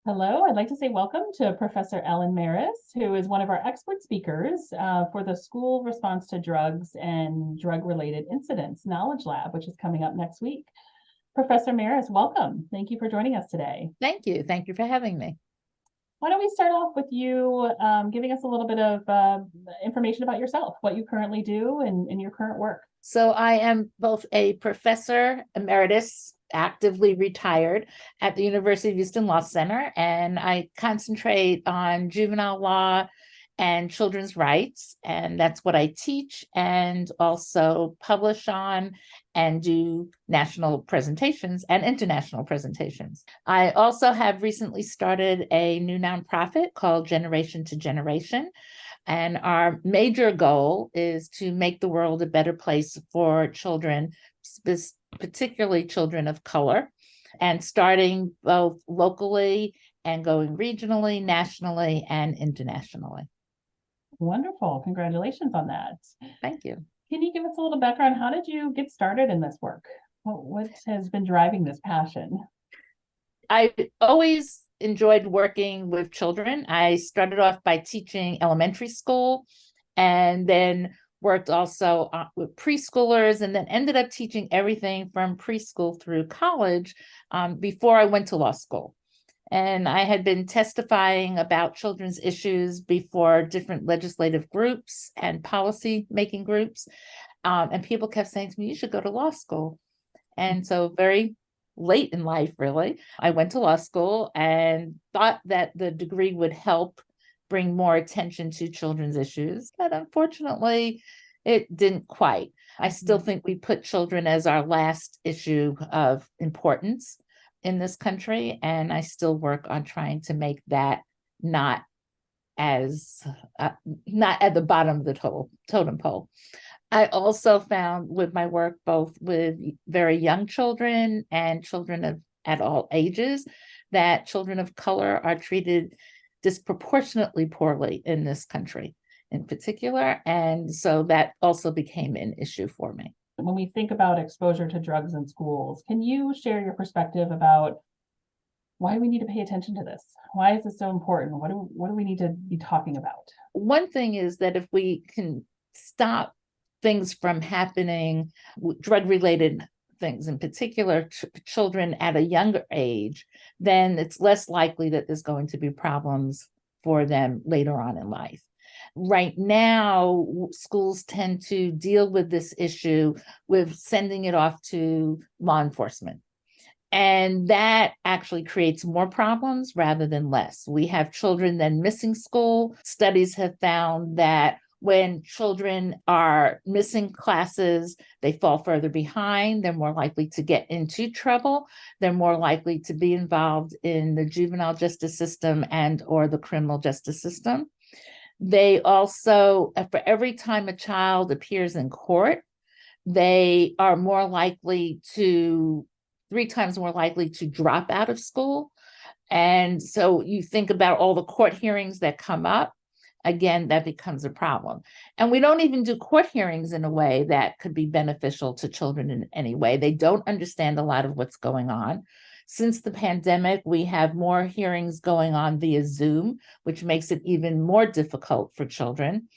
Hello, I'd like to say welcome to Professor Ellen Marrus, who is one of our expert speakers for the School Response to Drugs and Drug-Related Incidents Knowledge Lab, which is coming up next week. Professor Marrus, welcome. Thank you for joining us today. Thank you. Thank you for having me. Why don't we start off with you giving us a little bit of information about yourself, what you currently do in your current work. So I am both a professor emeritus, actively retired at the University of Houston Law Center, and I concentrate on juvenile law and children's rights. And that's what I teach and also publish on and do national presentations and international presentations. I also have recently started a new nonprofit called Generation to Generation. And our major goal is to make the world a better place for children, particularly children of color, and starting both locally and going regionally, nationally, and internationally. Wonderful. Congratulations on that. Thank you. Can you give us a little background? How did you get started in this work? What has been driving this passion? I always enjoyed working with children. I started off by teaching elementary school and then worked also with preschoolers, and then ended up teaching everything from preschool through college before I went to law school. And I had been testifying about children's issues before different legislative groups and policy making groups. And people kept saying to me, you should go to law school. And so very late in life, really, I went to law school and thought that the degree would help bring more attention to children's issues. But unfortunately, it didn't quite. I still think we put children as our last issue of importance in this country. And I still work on trying to make that not at the bottom of the totem pole. I also found with my work, both with very young children and children at all ages, that children of color are treated disproportionately poorly in this country in particular. And so that also became an issue for me. When we think about exposure to drugs in schools, can you share your perspective about why we need to pay attention to this? Why is this so important? What do we need to be talking about? One thing is that if we can stop things from happening, drug-related things, in particular children at a younger age, then it's less likely that there's going to be problems for them later on in life. Right now, schools tend to deal with this issue with sending it off to law enforcement. And that actually creates more problems rather than less. We have children then missing school. Studies have found that when children are missing classes, they fall further behind. They're more likely to get into trouble. They're more likely to be involved in the juvenile justice system and or the criminal justice system. They also, for every time a child appears in court, they are more likely to, 3 times more likely to drop out of school. And so you think about all the court hearings that come up, again, that becomes a problem. And we don't even do court hearings in a way that could be beneficial to children in any way. They don't understand a lot of what's going on. Since the pandemic, we have more hearings going on via Zoom, which makes it even more difficult for children.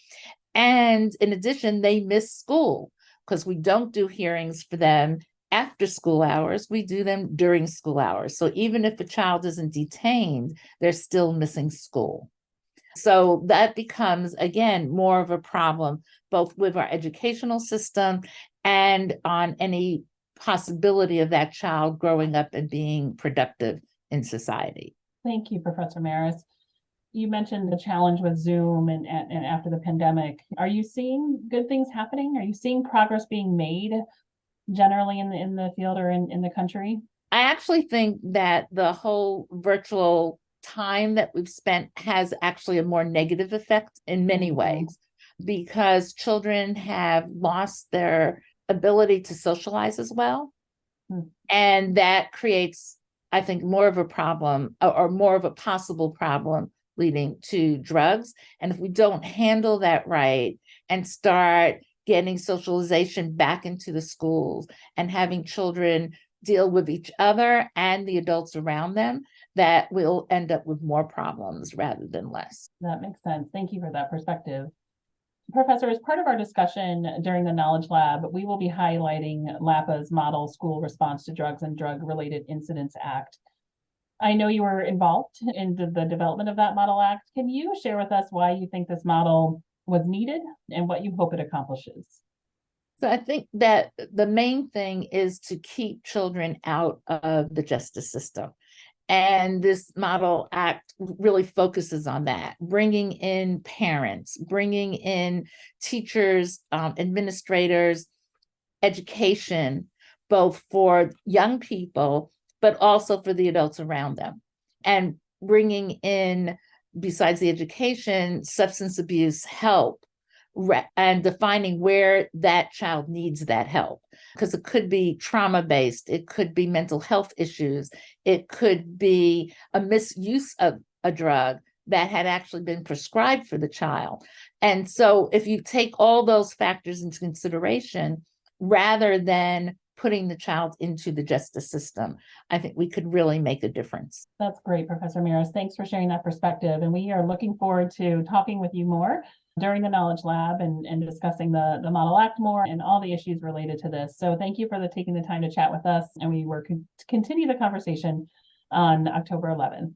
And in addition, they miss school because we don't do hearings for them after school hours. We do them during school hours. So even if a child isn't detained, they're still missing school. So that becomes, again, more of a problem, both with our educational system and on any possibility of that child growing up and being productive in society. Thank you, Professor Marrus. You mentioned the challenge with Zoom and after the pandemic. Are you seeing good things happening? Are you seeing progress being made generally in the field or in the country? I actually think that the whole virtual time that we've spent has actually a more negative effect in many ways, because children have lost their ability to socialize as well. And that creates, I think, more of a problem or more of a possible problem leading to drugs. And if we don't handle that right and start getting socialization back into the schools and having children deal with each other and the adults around them, that we'll end up with more problems rather than less. That makes sense. Thank you for that perspective. Professor, as part of our discussion during the Knowledge Lab, we will be highlighting LAPA's Model School Response to Drugs and Drug-Related Incidents Act. I know you were involved in the development of that Model Act. Can you share with us why you think this model was needed and what you hope it accomplishes? So I think that the main thing is to keep children out of the justice system. And this Model Act really focuses on that, bringing in parents, bringing in teachers, administrators, education, both for young people, but also for the adults around them. And bringing in, besides the education, substance abuse help, and defining where that child needs that help. Because it could be trauma-based, it could be mental health issues, it could be a misuse of a drug that had actually been prescribed for the child. And so if you take all those factors into consideration, rather than putting the child into the justice system, I think we could really make a difference. That's great, Professor Marrus. Thanks for sharing that perspective. And we are looking forward to talking with you more during the Knowledge Lab and discussing the Model Act more and all the issues related to this. So thank you for taking the time to chat with us. And we will continue the conversation on October 11th.